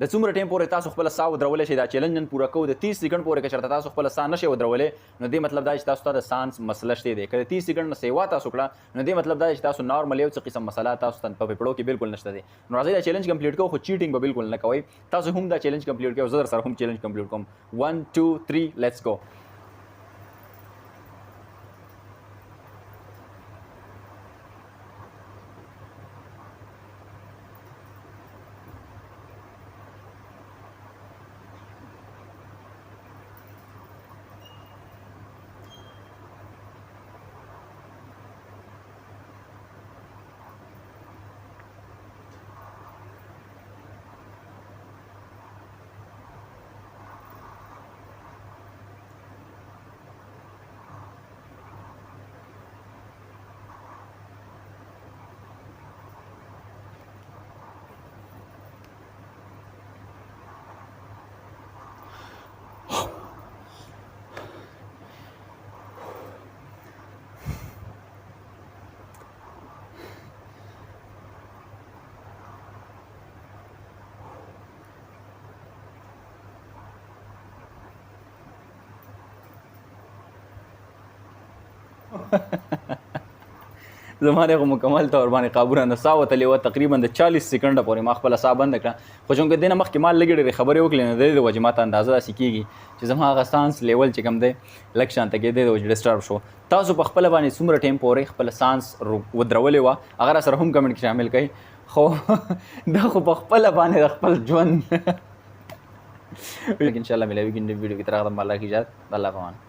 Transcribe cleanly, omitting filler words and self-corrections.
د څومره ټایم پورې تاسو خپله ساه ودرولی شئ دا چیلنج نن پوره کوو د 30 سیکنډ پورې که چېرته تاسو خپله ساه نشئ ودرولی نو دې مطلب دا چې تاسو ته د سانس مسله شته دی که د 30 سیکنډ نه سیوا تاسو کړه نو دې مطلب دا چې تاسو نارمل یو څه قسم مسله تاسو ته په پړو کې بالکل نشته دی نو راځئ دا چیلنج کمپلیټ کوو خو چیټینګ به بالکل نه کوئ تاسو هم دا چیلنج کمپلیټ کوئ زه در سره هم چیلنج کمپلیټ کوم 1 2 3 لیټس گو زما دی خو مکمل طور باندې قابو رانه ساه وتلې وه تقریبا د 40 سیکنډه پورې ما خپله ساه بنده کړه خو چونکې دې نه مخکې ما لږې ډېرې خبرې وکړې نو د دې د وجې ما ته اندازه داسې کېږي چې زما هغه سانس لیول چې کوم دی لږ شانته کېدی د وجې ډسټرب شو تاسو په خپله باندې څومره ټایم پورې خپله سانس ودرولې وه هغه را سره هم کمنټ کې شامل کړئ خو دا خو په خپله باندې د خپل ژوند انشاءالله ملاویږي نوي ویډیو کې تر هغه دمه الله کی اجازت الله پامان